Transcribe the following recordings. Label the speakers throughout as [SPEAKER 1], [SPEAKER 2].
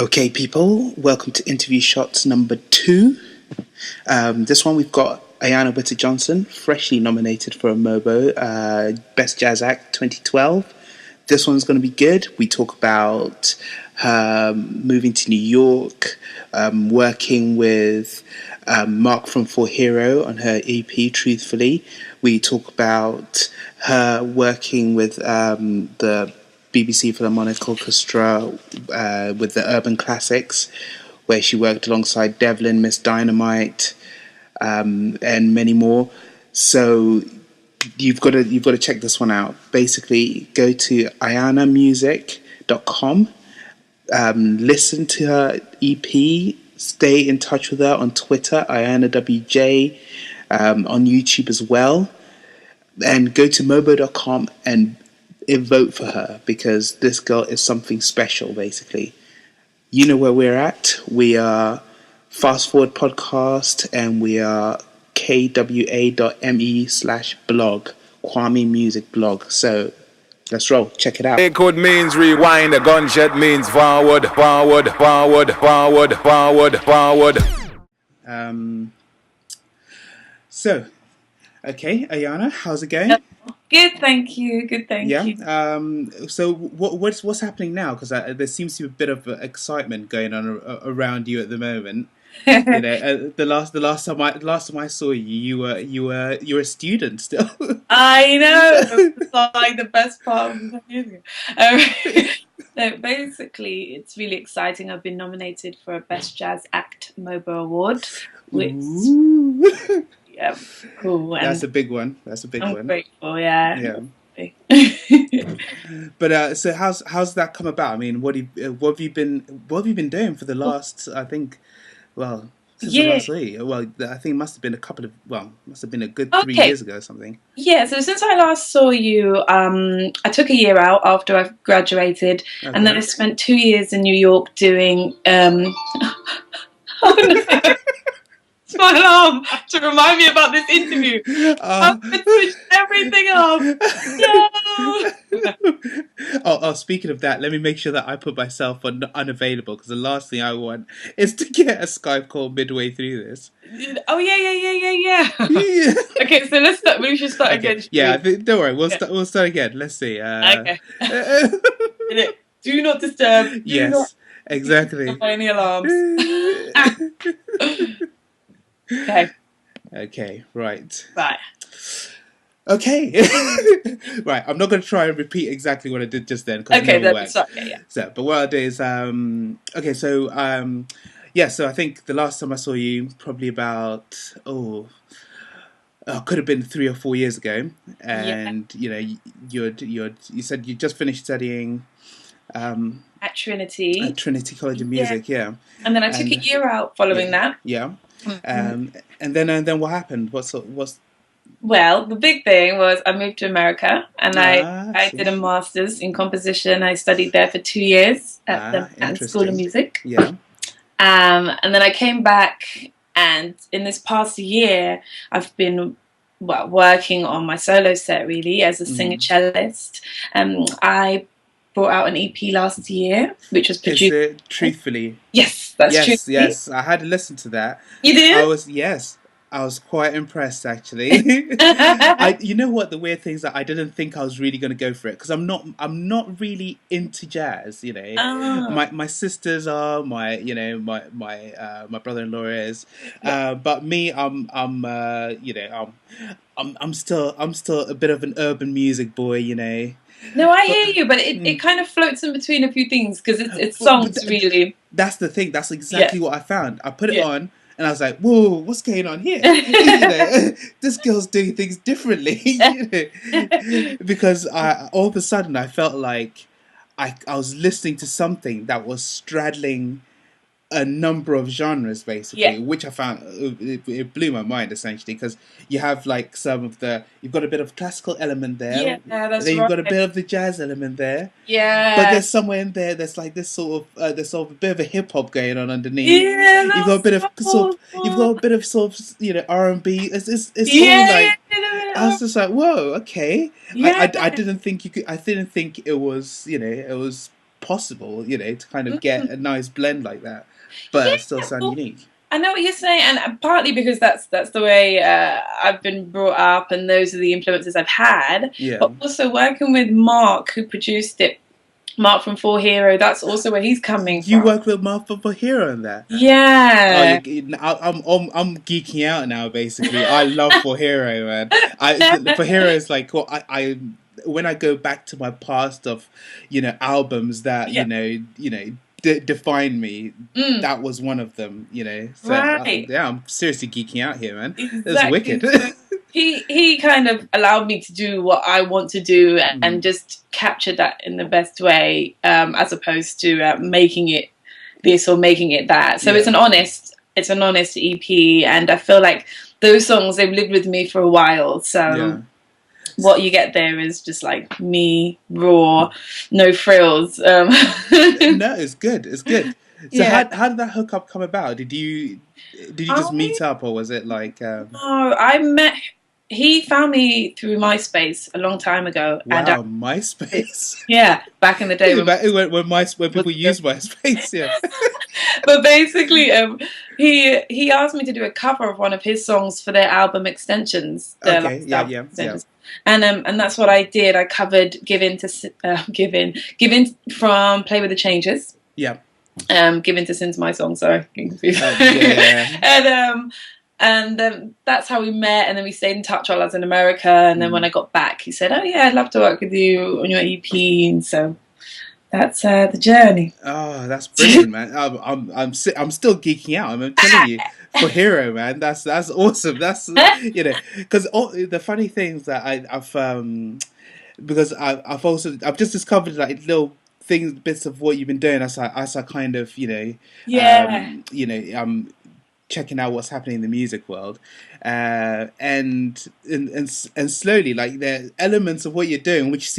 [SPEAKER 1] Okay, people, welcome to Interview Shots number 2. This one we've got Ayanna Witter-Johnson, freshly nominated for a Mobo, Best Jazz Act 2012. This one's going to be good. We talk about her moving to New York, working with Marc from For Hero on her EP, Truthfully. We talk about her working with the BBC Philharmonic Orchestra with the urban classics, where she worked alongside Devlin, Ms Dynamite, and many more. So you've got to check this one out. Basically, go to ayannamusic.com, listen to her EP, stay in touch with her on Twitter, AyannaWJ, on YouTube as well, and go to mobo.com and vote for her, because this girl is something special. Basically, you know where we're at. We are Fast Forward Podcast, and we are kwa.me/blog, Kwame Music Blog. So let's roll. Check it out.
[SPEAKER 2] It means rewind. A gunshot means forward, forward, forward, forward, forward, forward.
[SPEAKER 1] So, okay, Ayanna, how's it going?
[SPEAKER 3] Good, thank you. Good, thank you.
[SPEAKER 1] So what's happening now? Because there seems to be a bit of excitement going on around you at the moment. You know, the last time I saw you were a student still.
[SPEAKER 3] I know. It's like the best part of the years ago. So basically, it's really exciting. I've been nominated for a Best Jazz Act Mobo Award, which yeah, cool. And
[SPEAKER 1] that's a big one.
[SPEAKER 3] I'm grateful. Yeah.
[SPEAKER 1] But so how's that come about? I mean, what have you been doing for the last, I think, since the last week? Well, I think it must have been a good 3 years ago or something.
[SPEAKER 3] Yeah, so since I last saw you, I took a year out after I graduated, and then I spent 2 years in New York doing it's my alarm to remind me about this interview. I've switched everything off.
[SPEAKER 1] Oh, speaking of that, let me make sure that I put myself on unavailable, because the last thing I want is to get a Skype call midway through this.
[SPEAKER 3] Oh yeah. Okay, so let's start. We should start again.
[SPEAKER 1] Yeah, don't worry. We'll start again. Let's see.
[SPEAKER 3] Okay. Do not disturb.
[SPEAKER 1] Yes, exactly.
[SPEAKER 3] Any alarms? Okay. Right. Okay. Right. I'm not going to try and repeat exactly what I did just then, because it never worked. So, but what I'll do is, so I think the last time I saw you, probably about could have been 3 or 4 years ago, and you know, you said you just finished studying at Trinity
[SPEAKER 1] College of Music, and
[SPEAKER 3] then I took a year out following that.
[SPEAKER 1] And then what happened?
[SPEAKER 3] Well, the big thing was I moved to America, and I did a master's in composition. I studied there for 2 years at the Manhattan School of Music. And then I came back, and in this past year, I've been working on my solo set, really, as a singer-cellist. I brought out an EP last year, which was produced.
[SPEAKER 1] Is it Truthfully?
[SPEAKER 3] Yes, that's Truthfully.
[SPEAKER 1] Yes, I had to listen to that.
[SPEAKER 3] You did?
[SPEAKER 1] I was quite impressed, actually. You know what? The weird thing is that I didn't think I was really going to go for it, because I'm not really into jazz. You know, my sisters are, my brother-in-law is, but me, I'm still a bit of an urban music boy. You know.
[SPEAKER 3] No, I hear you, but it kind of floats in between a few things, because it's songs, really. That's
[SPEAKER 1] the thing. That's exactly what I found. I put it on, and I was like, "Whoa, what's going on here?" You know, this girl's doing things differently. You know? Because all of a sudden I felt like I was listening to something that was straddling a number of genres, basically, which I found it blew my mind, essentially, because you have like you've got a bit of classical element there,
[SPEAKER 3] that's
[SPEAKER 1] then you've got a bit of the jazz element there, but there's somewhere in there there's like this sort of a bit of a hip hop going on underneath. You've got a bit of you know, R&B. It's all like, I was just like, whoa, okay. I didn't think you could. I didn't think it was, you know, it was possible, to kind of get a nice blend like that, but still sound unique.
[SPEAKER 3] I know what you're saying, and partly because that's the way I've been brought up, and those are the influences I've had.
[SPEAKER 1] Yeah.
[SPEAKER 3] But also working with Marc, who produced it, Marc from For Hero, that's also where he's coming from.
[SPEAKER 1] You work with Marc from For Hero in there?
[SPEAKER 3] Yeah.
[SPEAKER 1] Oh, I'm geeking out now, basically. I love For Hero, man. For Hero is like, well, I when I go back to my past of, albums that, define me, that was one of them, So,
[SPEAKER 3] right.
[SPEAKER 1] I'm seriously geeking out here, man.
[SPEAKER 3] Exactly.
[SPEAKER 1] That's wicked.
[SPEAKER 3] He kind of allowed me to do what I want to do and just capture that in the best way, as opposed to making it this or making it that. So it's an honest EP, and I feel like those songs, they've lived with me for a while. So what you get there is just like me, raw, no frills. No,
[SPEAKER 1] it's good. It's good. So how did that hookup come about? Did you just meet up, or was it like? No,
[SPEAKER 3] I met. He found me through MySpace a long time ago.
[SPEAKER 1] Wow, and MySpace.
[SPEAKER 3] Yeah, back in the day
[SPEAKER 1] when people used MySpace. Yeah.
[SPEAKER 3] But basically, he asked me to do a cover of one of his songs for their album Extensions.
[SPEAKER 1] Okay. Yeah.
[SPEAKER 3] And that's what I did. I covered Given from Play with the Changes.
[SPEAKER 1] Yeah.
[SPEAKER 3] Given to Sin's my song, sorry. And that's how we met, and then we stayed in touch while I was in America, and then when I got back, he said, "Oh yeah, I'd love to work with you on your EP," and so that's the journey.
[SPEAKER 1] Oh, that's brilliant, man! I'm still geeking out. I'm telling you, For Hero, man, that's awesome. That's because the funny things that I've just discovered like little things, bits of what you've been doing as I kind of checking out what's happening in the music world, and slowly, like, there are elements of what you're doing which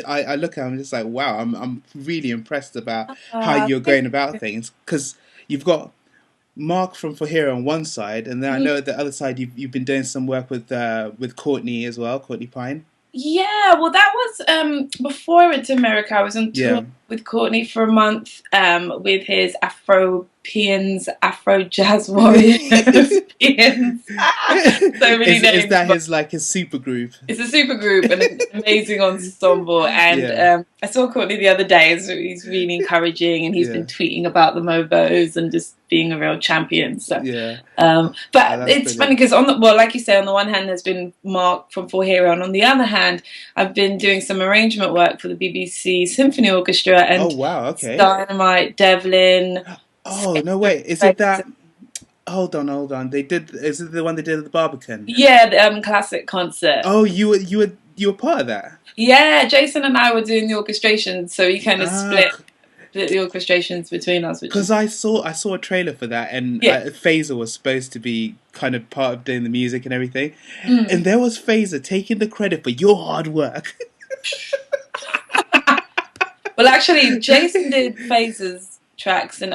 [SPEAKER 1] I look at, I'm just like, wow, I'm really impressed about how you're going about things, because you've got Marc from For Hero on one side, and then I know at the other side you've been doing some work with Courtney as well, Courtney Pine.
[SPEAKER 3] Yeah, well, that was before I went to America. I was on tour with Courtney for a month with his Afro-Peans, Afro-Jazz Warriors. So many names.
[SPEAKER 1] Is that his super group?
[SPEAKER 3] It's a super group and an amazing ensemble. And I saw Courtney the other day. So he's really encouraging, and he's been tweeting about the Mobos and just being a real champion. So but it's funny because like you say, on the one hand there's been Marc from For Hero, and on the other hand I've been doing some arrangement work for the BBC Symphony Orchestra and Ms Dynamite, Devlin.
[SPEAKER 1] Oh no, wait, is it that? Hold on. Is it the one they did at the Barbican?
[SPEAKER 3] Yeah, the classic concert.
[SPEAKER 1] Oh, you were part of that? Yeah,
[SPEAKER 3] Jason and I were doing the orchestration, so we kind of split the orchestrations between us.
[SPEAKER 1] Because I saw a trailer for that, and Fazer was supposed to be kind of part of doing the music and everything, and there was Fazer taking the credit for your hard work.
[SPEAKER 3] Well, actually, Jason did Fazer's tracks, and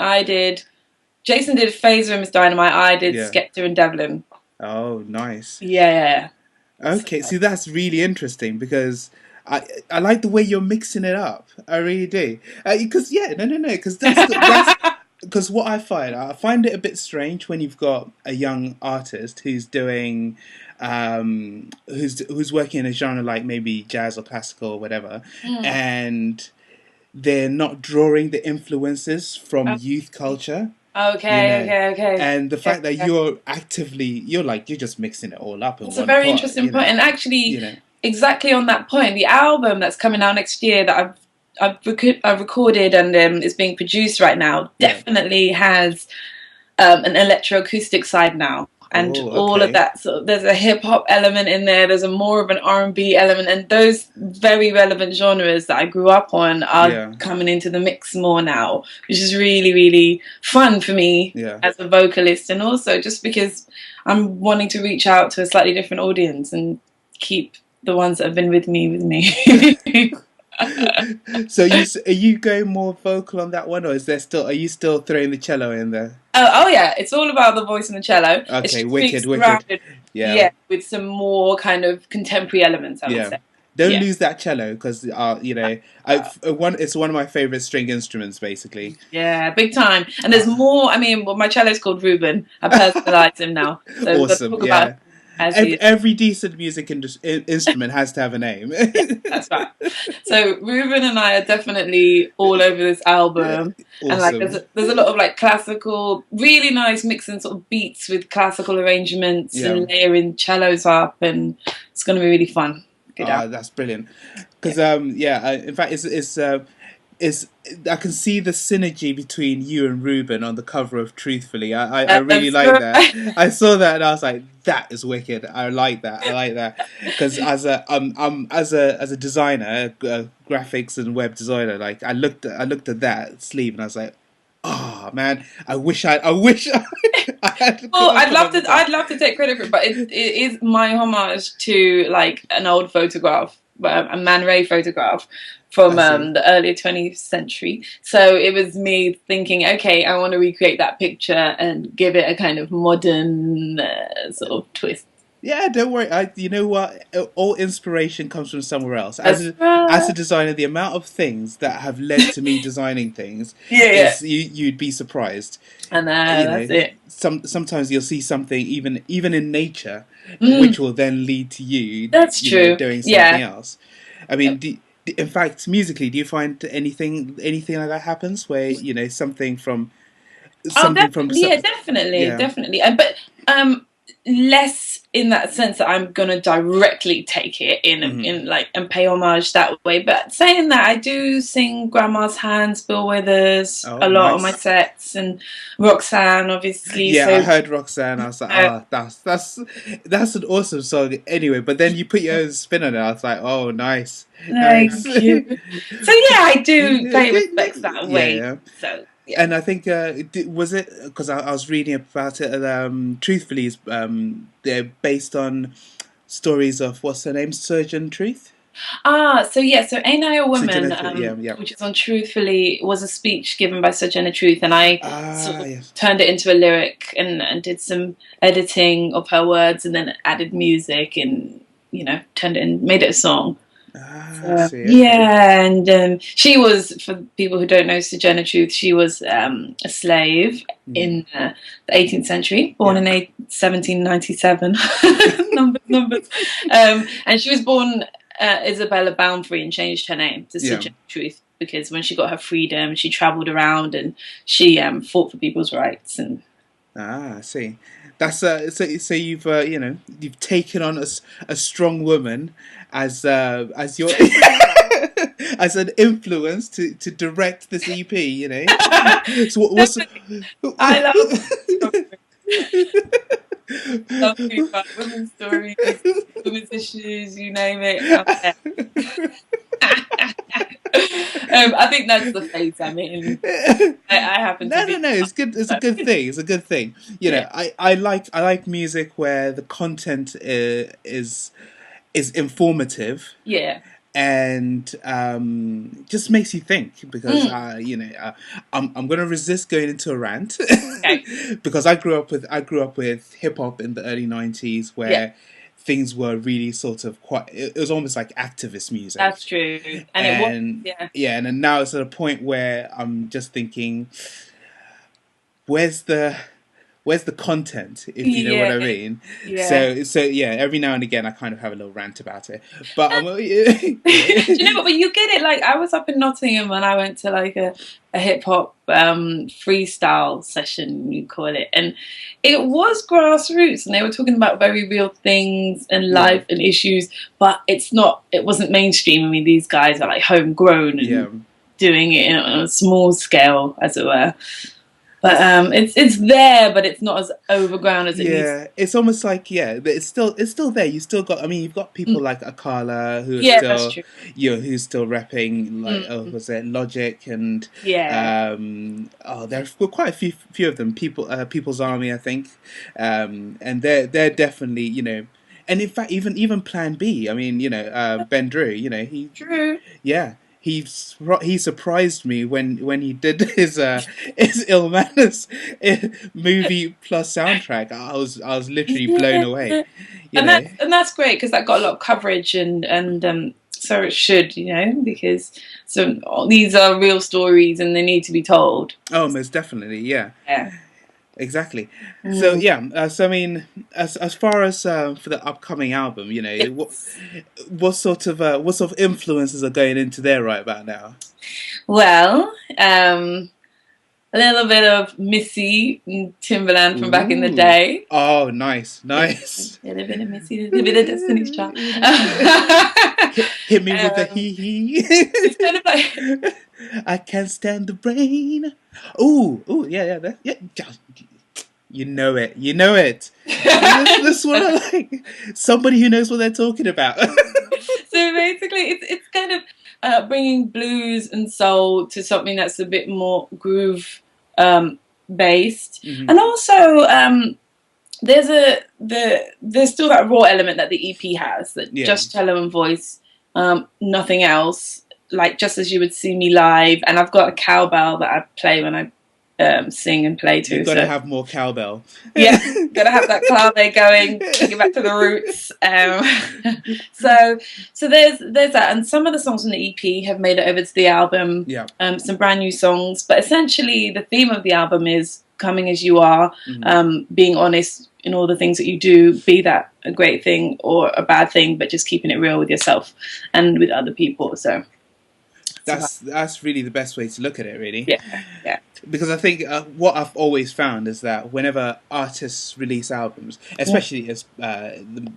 [SPEAKER 3] Jason did Fazer and Ms Dynamite. I did Skepta and Devlin.
[SPEAKER 1] Oh, nice.
[SPEAKER 3] Yeah.
[SPEAKER 1] Okay, see, that's really interesting, because I like the way you're mixing it up. I really do. Because because that's because what I find it a bit strange when you've got a young artist who's doing who's working in a genre like maybe jazz or classical or whatever, and they're not drawing the influences from youth culture.
[SPEAKER 3] Okay.
[SPEAKER 1] And the fact that you're just mixing it all up.
[SPEAKER 3] It's a very interesting point. And actually, exactly on that point, the album that's coming out next year that I've recorded and is being produced right now definitely has an electroacoustic side now. And all of that, so there's a hip hop element in there. There's more of an R&B element, and those very relevant genres that I grew up on are coming into the mix more now, which is really, really fun for me as a vocalist, and also just because I'm wanting to reach out to a slightly different audience and keep the ones that have been with me.
[SPEAKER 1] So are you going more vocal on that one, or are you still throwing the cello in there?
[SPEAKER 3] Oh yeah, it's all about the voice and the cello.
[SPEAKER 1] Okay, wicked.
[SPEAKER 3] Yeah, with some more kind of contemporary elements, I would say.
[SPEAKER 1] Don't lose that cello because it's one of my favorite string instruments, basically.
[SPEAKER 3] Yeah, big time. And there's more. I mean, well, my cello's called Ruben. I personalised him now. So
[SPEAKER 1] awesome. Yeah. Every decent music instrument has to have a name.
[SPEAKER 3] That's right. So Ruben and I are definitely all over this album, awesome. And like there's a lot of like classical, really nice mixing sort of beats with classical arrangements and layering cellos up, and it's going to be really fun.
[SPEAKER 1] That's brilliant. Because in fact, it's I can see the synergy between you and Ruben on the cover of Truthfully. I really like that. I saw that and I was like, that is wicked. I like that because as a designer, graphics and web designer, like I looked at that sleeve and I was like, oh man, I wish I had.
[SPEAKER 3] Well, I'd love to take credit for it, but it is my homage to like an old photograph, a Man Ray photograph from the early 20th century. So it was me thinking, okay, I want to recreate that picture and give it a kind of modern sort of twist.
[SPEAKER 1] Yeah, don't worry. You know what? All inspiration comes from somewhere else. As a designer, the amount of things that have led to me designing things, you'd be surprised.
[SPEAKER 3] And that's it.
[SPEAKER 1] Sometimes you'll see something even in nature, which will then lead to you.
[SPEAKER 3] That's true.
[SPEAKER 1] Doing something else. I mean, in fact, musically, do you find anything like that happens where something from
[SPEAKER 3] definitely. But less in that sense that I'm gonna directly take it in like and pay homage that way. But saying that, I do sing Grandma's Hands, Bill Withers a lot on my sets, and Roxanne, obviously.
[SPEAKER 1] Yeah, so, I heard Roxanne. I was like, that's an awesome song. Anyway, but then you put your own spin on it. I was like, oh, nice.
[SPEAKER 3] Thank you. So yeah, I do pay respects that way. Yeah. So. Yeah.
[SPEAKER 1] And I think was it because I was reading about it. Truthfully, they're based on stories of what's her name, Surgeon Truth.
[SPEAKER 3] So Ain't I a Woman, which is on Truthfully, was a speech given by Sojourner Truth, and I turned it into a lyric and did some editing of her words, and then added music and turned it and made it a song. And she was, for people who don't know Sojourner Truth, she was a slave in the 18th century, born in 1797. numbers. And she was born Isabella Bounfrey and changed her name to Sojourner Truth because when she got her freedom, she travelled around and she fought for people's rights. And
[SPEAKER 1] I see. That's so you've taken on a strong woman as your as an influence to direct this EP. So what's
[SPEAKER 3] I love women's stories, women's issues, you name it. I think that's the phase I'm in. I happen to be.
[SPEAKER 1] No. It's good. It's a good thing. It's a good thing. I like music where the content is informative.
[SPEAKER 3] Yeah.
[SPEAKER 1] And just makes you think because I'm going to resist going into a rant because I grew up with hip hop in the early 90s where things were really sort of it was almost like activist music.
[SPEAKER 3] That's true. And
[SPEAKER 1] and now it's at a point where I'm just thinking, where's the content, if you know what I mean? Yeah. So every now and again I kind of have a little rant about it. But
[SPEAKER 3] do you know what? But you get it. Like I was up in Nottingham and I went to like a hip hop freestyle session, you call it, and it was grassroots, and they were talking about very real things and life and issues. But it wasn't mainstream. I mean, these guys are like homegrown and doing it on a small scale, as it were. But it's there, but it's not as overground as it needs.
[SPEAKER 1] Yeah, it's almost like but it's still there. You still got. I mean, you've got people like Akala who are
[SPEAKER 3] that's true.
[SPEAKER 1] Who's still rapping like was it Logic and there were quite a few of them. People's Army, I think, and they're definitely and in fact even Plan B. I mean Ben Drew. He
[SPEAKER 3] Drew.
[SPEAKER 1] Yeah. He surprised me when he did his Ill Manners movie plus soundtrack. I was literally blown away.
[SPEAKER 3] And that's great because that got a lot of coverage and so it should, because these are real stories and they need to be told.
[SPEAKER 1] Oh, most definitely, yeah.
[SPEAKER 3] Yeah.
[SPEAKER 1] Exactly. So yeah, so I mean, as far as for the upcoming album, what sort of influences are going into there right about now?
[SPEAKER 3] Well, a little bit of Missy and Timberland from back in the day.
[SPEAKER 1] Oh, nice.
[SPEAKER 3] A little bit of Missy, a little bit of Destiny's Child.
[SPEAKER 1] Hit me with the hee.
[SPEAKER 3] It's kind of like
[SPEAKER 1] I can't stand the rain. Ooh, yeah. You know it. This one I like. Somebody who knows what they're talking about.
[SPEAKER 3] So basically, it's kind of bringing blues and soul to something that's a bit more groove based, and also there's still that raw element that the EP has, that just cello and voice, nothing else. Like Just As You Would See Me Live, and I've got a cowbell that I play when I sing and play too.
[SPEAKER 1] You've got to have more cowbell.
[SPEAKER 3] Yeah, got to have that clave going, take it back to the roots. So there's that, and some of the songs from the EP have made it over to the album.
[SPEAKER 1] Yeah.
[SPEAKER 3] Some brand new songs, but essentially the theme of the album is coming as you are, being honest in all the things that you do, be that a great thing or a bad thing, but just keeping it real with yourself and with other people. So.
[SPEAKER 1] That's really the best way to look at it, really.
[SPEAKER 3] Yeah.
[SPEAKER 1] Because I think what I've always found is that whenever artists release albums, especially as the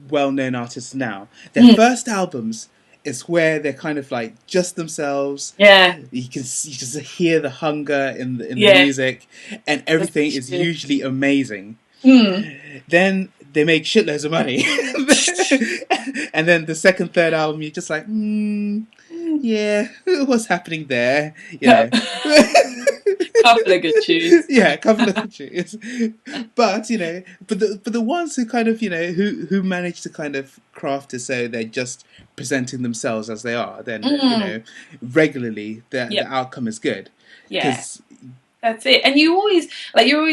[SPEAKER 1] well-known artists now, their first albums is where they're kind of like just themselves.
[SPEAKER 3] Yeah.
[SPEAKER 1] You just hear the hunger in the music, and everything is usually amazing. Then they make shitloads of money, and then the second, third album, you're just like, yeah, what's happening there?
[SPEAKER 3] Couple of good tunes.
[SPEAKER 1] Yeah, couple of good tunes. But the ones who kind of who manage to kind of craft it so they're just presenting themselves as they are, then regularly the outcome is good.
[SPEAKER 3] Yeah. That's it. And you're always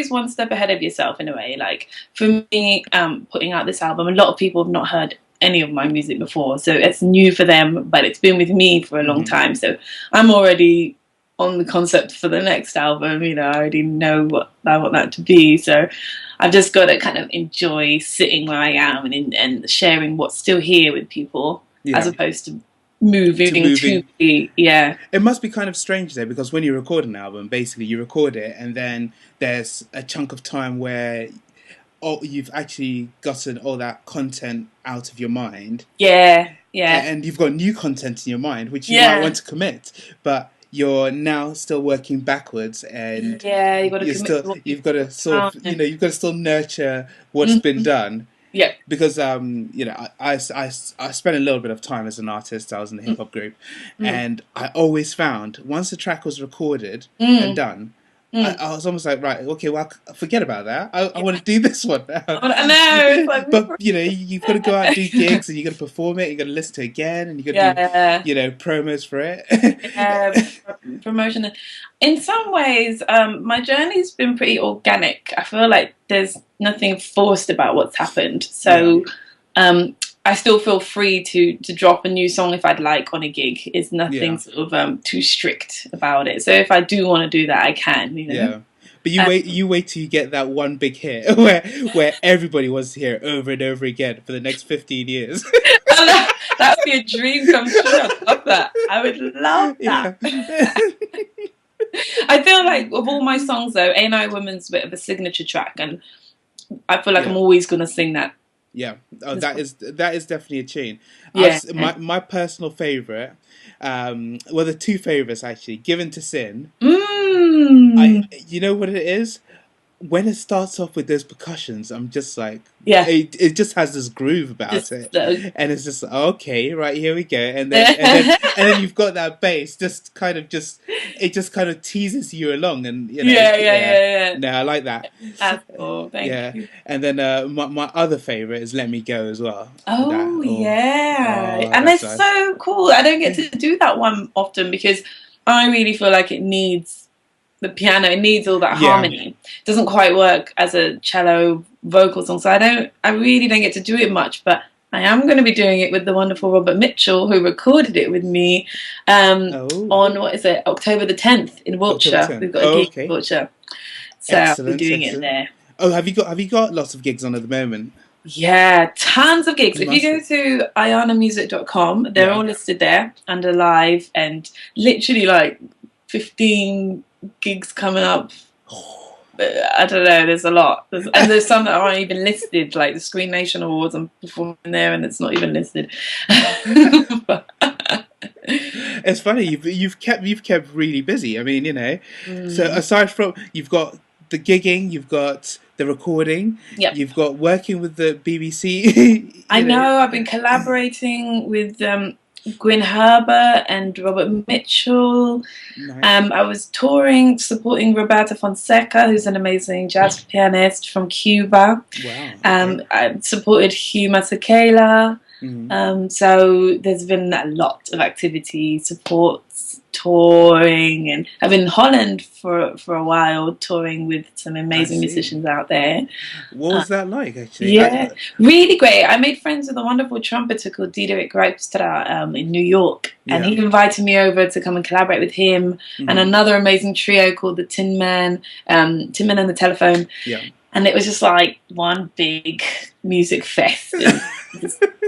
[SPEAKER 3] one step ahead of yourself in a way. Like for me, putting out this album, a lot of people have not heard any of my music before, so it's new for them, but it's been with me for a long time, so I'm already on the concept for the next album. I already know what I want that to be, so I've just got to kind of enjoy sitting where I am and sharing what's still here with people, as opposed to moving to be.
[SPEAKER 1] It must be kind of strange though, because when you record an album, basically you record it and then there's a chunk of time where you've actually gotten all that content out of your mind.
[SPEAKER 3] Yeah.
[SPEAKER 1] And you've got new content in your mind, which you might want to commit, but you're now still working backwards, and you've got to sort of, you've got to still nurture what's been done.
[SPEAKER 3] Yeah.
[SPEAKER 1] Because I spent a little bit of time as an artist. I was in a hip hop group, and I always found once the track was recorded and done, I was almost like, right, okay, well, forget about that. I want to do this one now.
[SPEAKER 3] I know.
[SPEAKER 1] But, you've got to go out and do gigs, and you've got to perform it, you've got to listen to it again, and you've got to do, promos for it.
[SPEAKER 3] Promotion. In some ways, my journey's been pretty organic. I feel like there's nothing forced about what's happened. So I still feel free to drop a new song if I'd like on a gig. It's nothing sort of too strict about it. So if I do want to do that, I can.
[SPEAKER 1] Yeah, but you wait till you get that one big hit where everybody wants to hear it over and over again for the next 15 years.
[SPEAKER 3] That would be a dream come true. I'd love that. I would love that. Yeah. I feel like of all my songs though, Ain't I Woman's a bit of a signature track, and I feel like I'm always gonna sing that.
[SPEAKER 1] Yeah, that is definitely a tune.
[SPEAKER 3] Yeah.
[SPEAKER 1] My personal favourite, well, the two favourites actually, Given to Sin. You know what it is? When it starts off with those percussions, I'm just like, it just has this groove about it, and it's just okay, right, here we go, and then you've got that bass, just kind of teases you along, and
[SPEAKER 3] yeah.
[SPEAKER 1] No, I like that.
[SPEAKER 3] That's cool. Thank you.
[SPEAKER 1] And then my other favorite is Let Me Go as well.
[SPEAKER 3] And it's so cool. I don't get to do that one often because I really feel like it needs the piano, it needs all that harmony. It doesn't quite work as a cello vocal song, so I really don't get to do it much, but I am going to be doing it with the wonderful Robert Mitchell, who recorded it with me on, what is it, October the 10th in Wiltshire. We've got a gig in Wiltshire. So I'll be doing it there.
[SPEAKER 1] Oh, have you got lots of gigs on at the moment?
[SPEAKER 3] Yeah, tons of gigs. If you go to ayannamusic.com, they're all listed there under live, and literally like 15 gigs coming up. I don't know, there's a lot. And there's some that aren't even listed, like the Screen Nation Awards, I'm performing there and it's not even listed.
[SPEAKER 1] It's funny, you've kept really busy. I mean, so aside from, you've got the gigging, you've got the recording, you've got working with the BBC.
[SPEAKER 3] I know, I've been collaborating with Gwyn Herbert and Robert Mitchell. Nice. I was touring, supporting Roberta Fonseca, who's an amazing jazz pianist from Cuba. Wow. I supported Hugh Masekela. So there's been a lot of activity, support, touring, and I've been in Holland for a while, touring with some amazing musicians out there.
[SPEAKER 1] What was that like, actually?
[SPEAKER 3] Yeah, really great. I made friends with a wonderful trumpeter called Diederik Rijpstra in New York, and he invited me over to come and collaborate with him and another amazing trio called the Tin Man and the Telephone. Yeah. And it was just like one big music fest.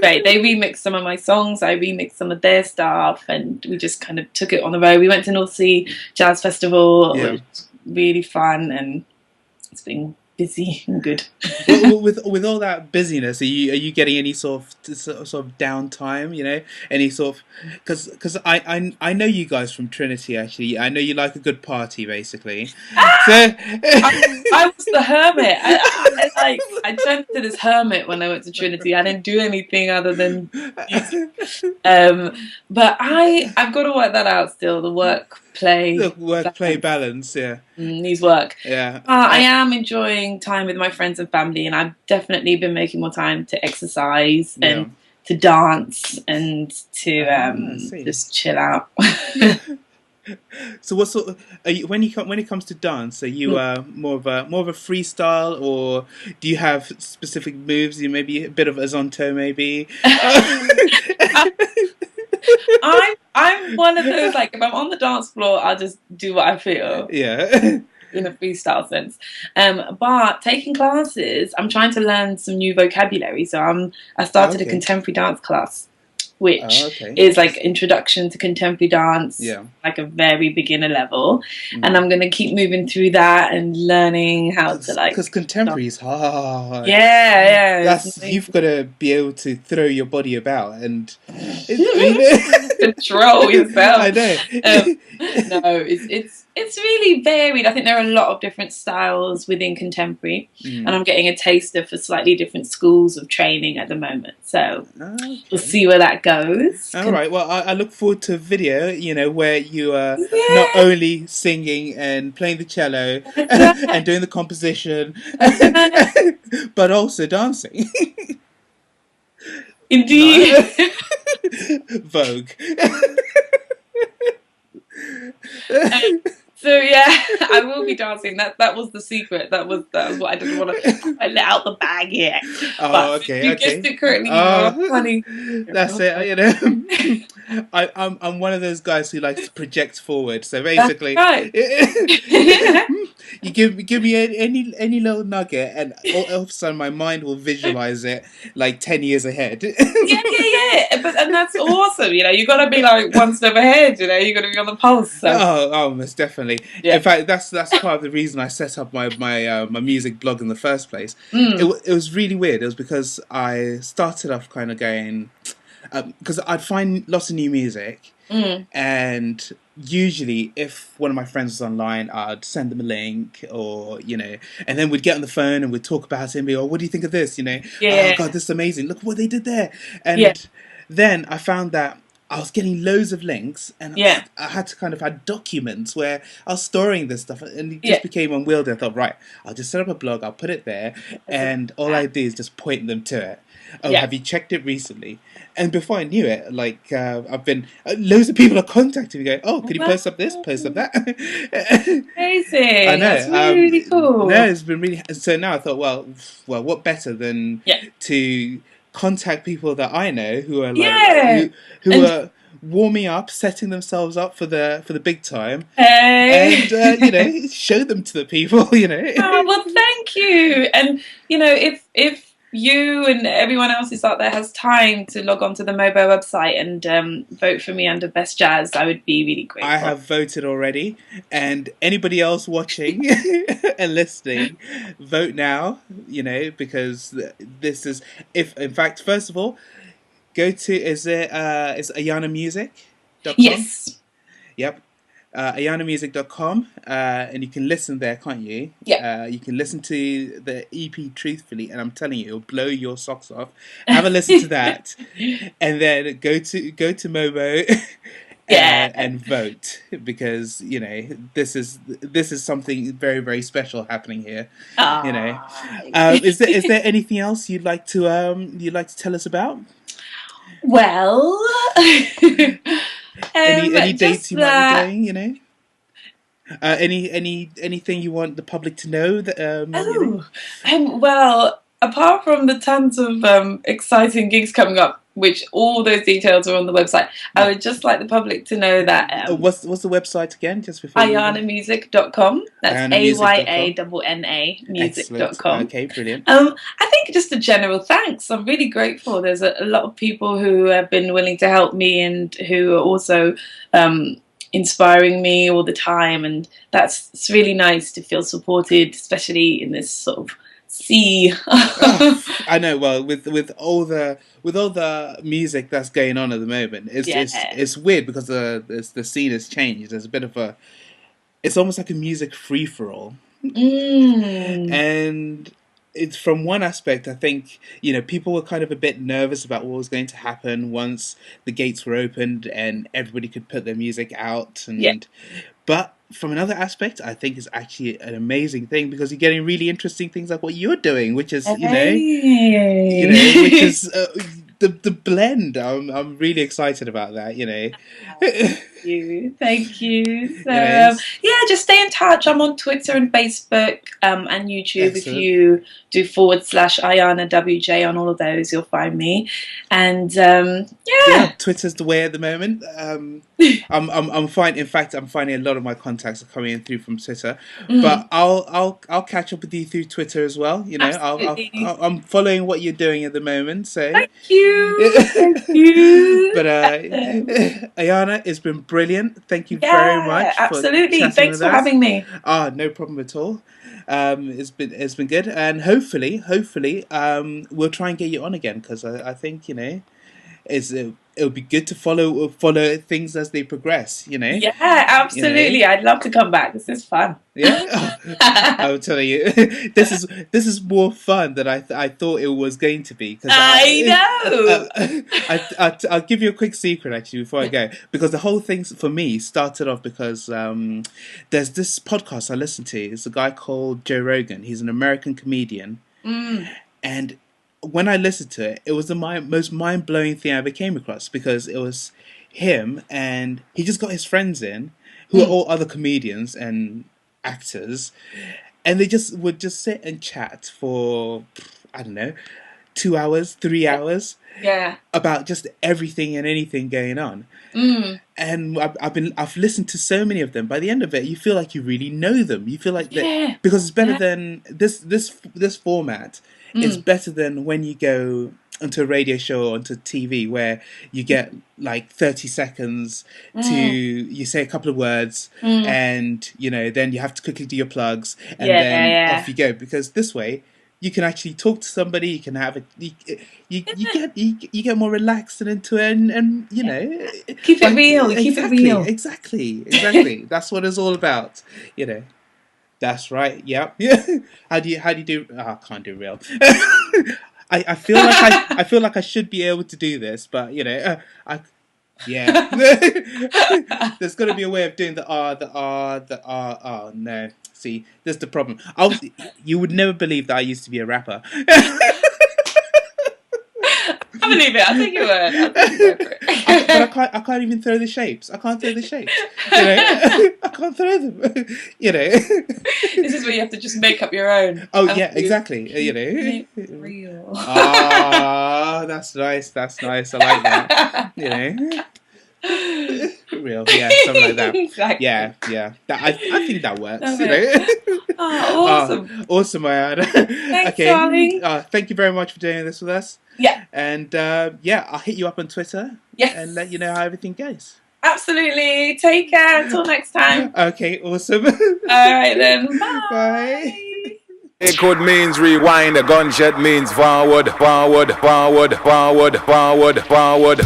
[SPEAKER 3] Great. They remixed some of my songs, I remixed some of their stuff, and we just kind of took it on the road. We went to North Sea Jazz Festival. It was really fun, and it's been busy and good.
[SPEAKER 1] Well, with all that busyness, are you getting any sort of downtime? Any sort of, because I know you guys from Trinity. Actually, I know you like a good party, basically. So
[SPEAKER 3] I was the hermit. I turned into this hermit when I went to Trinity. I didn't do anything other than music. But I've got to work that out still. The work play balance. Needs work. I am enjoying time with my friends and family, and I've definitely been making more time to exercise and to dance and to just chill out.
[SPEAKER 1] So what sort of when it comes to dance, are you more of a freestyle, or do you have specific moves? You maybe a bit of a zonto, maybe.
[SPEAKER 3] I'm one of those, like, if I'm on the dance floor, I'll just do what I feel. Yeah. In a freestyle sense. But taking classes, I'm trying to learn some new vocabulary. So I started a contemporary dance class, which is like introduction to contemporary dance, like a very beginner level. And I'm going to keep moving through that and learning how to, like... Because
[SPEAKER 1] contemporary is hard.
[SPEAKER 3] Yeah.
[SPEAKER 1] You've got to be able to throw your body about and...
[SPEAKER 3] control yourself.
[SPEAKER 1] I know.
[SPEAKER 3] No, it's really varied. I think there are a lot of different styles within contemporary, and I'm getting a taster for slightly different schools of training at the moment. So we'll see where that goes.
[SPEAKER 1] All right. Well, I look forward to a video, where you are not only singing and playing the cello and doing the composition, but also dancing.
[SPEAKER 3] Indeed.
[SPEAKER 1] Vogue.
[SPEAKER 3] So yeah, I will be dancing. That was the secret. That was what I didn't want to let out the bag yet. You guessed it correctly. Honey.
[SPEAKER 1] That's it. I'm one of those guys who likes to project forward. So basically, you give me any little nugget, and all of a sudden my mind will visualize it like 10 years ahead.
[SPEAKER 3] Yeah. And that's awesome. You got to be like one step ahead. You got to be on the pulse. So.
[SPEAKER 1] Oh, most definitely. Yeah. In fact, that's part of the reason I set up my music blog in the first place. It was really weird. It was because I started off kind of going, because I'd find lots of new music, and usually if one of my friends was online, I'd send them a link, or and then we'd get on the phone and we'd talk about it and be, oh, what do you think of this? Oh god, this is amazing, look what they did there. And then I found that I was getting loads of links, and I had to kind of have documents where I was storing this stuff, and it just became unwieldy. I thought, right, I'll just set up a blog, I'll put it there, and all I do is just point them to it. Have you checked it recently? And before I knew it, like, I've been, loads of people are contacting me going, oh, could you post up this, post up that?
[SPEAKER 3] Amazing. I know. That's really cool.
[SPEAKER 1] No, it's been really, so now I thought, well, what better than to contact people that I know who are like who are warming up, setting themselves up for the big time, and show them to the people.
[SPEAKER 3] Well, thank you. And if you and everyone else who's out there has time to log on to the Mobo website and vote for me under Best Jazz, I would be really grateful.
[SPEAKER 1] I have voted already, and anybody else watching and listening, vote now. Because this is, if in fact, first of all, go to is AyannaMusic.com?
[SPEAKER 3] Yes.
[SPEAKER 1] Yep. AyannaMusic.com, and you can listen there, can't you?
[SPEAKER 3] Yeah.
[SPEAKER 1] You can listen to the EP Truthfully, and I'm telling you, it'll blow your socks off. Have a listen to that, and then go to Mobo and vote, because this is something very, very special happening here. Is there anything else you'd like to tell us about?
[SPEAKER 3] Well,
[SPEAKER 1] any dates you might be doing, anything you want the public to know that
[SPEAKER 3] well, apart from the tons of exciting gigs coming up, which all those details are on the website, I would just like the public to know that
[SPEAKER 1] what's the website again, just before
[SPEAKER 3] AyannaMusic.com. That's AYANNA music.com.
[SPEAKER 1] Okay, brilliant.
[SPEAKER 3] I think just a general thanks. I'm really grateful. There's a lot of people who have been willing to help me and who are also inspiring me all the time, and it's really nice to feel supported, especially in this sort of sea.
[SPEAKER 1] I know. Well, with all the music that's going on at the moment, it's weird because the scene has changed. There's a bit of it's almost like a music free for all, and it's from one aspect. I think people were kind of a bit nervous about what was going to happen once the gates were opened and everybody could put their music out, but from another aspect, I think it's actually an amazing thing because you're getting really interesting things like what you're doing, which is which is the blend. I'm really excited about that.
[SPEAKER 3] Thank you. So just stay in touch. I'm on Twitter and Facebook and YouTube. Excellent. If you do /Ayanna WJ on all of those, you'll find me. And
[SPEAKER 1] Twitter's the way at the moment. I'm fine. In fact, I'm finding a lot of my contacts are coming in through from Twitter. But I'll catch up with you through Twitter as well. I'm following what you're doing at the moment. So
[SPEAKER 3] thank you. Thank you.
[SPEAKER 1] But Ayanna, it's been brilliant. Thank you very much.
[SPEAKER 3] Absolutely. Thanks for having me.
[SPEAKER 1] No problem at all. It's been good, and hopefully, we'll try and get you on again because I think it'll be good to follow things as they progress. Yeah,
[SPEAKER 3] absolutely. I'd love to come back. This is fun.
[SPEAKER 1] Yeah, I'm telling you, this is more fun than I thought it was going to be. I'll give you a quick secret actually before I go, because the whole thing for me started off because there's this podcast I listen to. It's a guy called Joe Rogan. He's an American comedian, and when I listened to it, it was the most mind-blowing thing I ever came across, because it was him and he just got his friends in who are all other comedians and actors, and they would sit and chat for, I don't know, 2 hours, 3 hours about just everything and anything going on. And I've listened to so many of them. By the end of it, you feel like you really know them. You feel like that, because it's better than this format. It's better than when you go onto a radio show or onto TV where you get like 30 seconds to you say a couple of words and then you have to quickly do your plugs and then off you go. Because this way you can actually talk to somebody. You can have you get more relaxed and into it, and
[SPEAKER 3] keep it real. Keep it real.
[SPEAKER 1] Exactly. That's what it's all about. That's right. Yep. How do you do? I can't do real. I feel like I should be able to do this, but there's got to be a way of doing the R. Oh no. See, that's the problem. You would never believe that I used to be a rapper.
[SPEAKER 3] I believe it. I think you would.
[SPEAKER 1] I can't even throw the shapes. I can't throw the shapes. I can't throw them.
[SPEAKER 3] This is where you have to just make up your own.
[SPEAKER 1] Oh yeah, exactly.
[SPEAKER 3] Real.
[SPEAKER 1] Ah, that's nice. That's nice. I like that. Real, yeah, something like that.
[SPEAKER 3] Exactly.
[SPEAKER 1] Yeah. I think that works.
[SPEAKER 3] Oh, awesome.
[SPEAKER 1] Awesome, Ayanna.
[SPEAKER 3] Thanks, darling.
[SPEAKER 1] Thank you very much for doing this with us.
[SPEAKER 3] Yeah.
[SPEAKER 1] And I'll hit you up on Twitter.
[SPEAKER 3] Yes.
[SPEAKER 1] And let you know how everything goes.
[SPEAKER 3] Absolutely. Take care. Until next time.
[SPEAKER 1] Okay, awesome.
[SPEAKER 3] All right then. Bye.
[SPEAKER 1] Bye.
[SPEAKER 2] Record means rewind, a gunshot means forward, forward, forward, forward, forward, forward.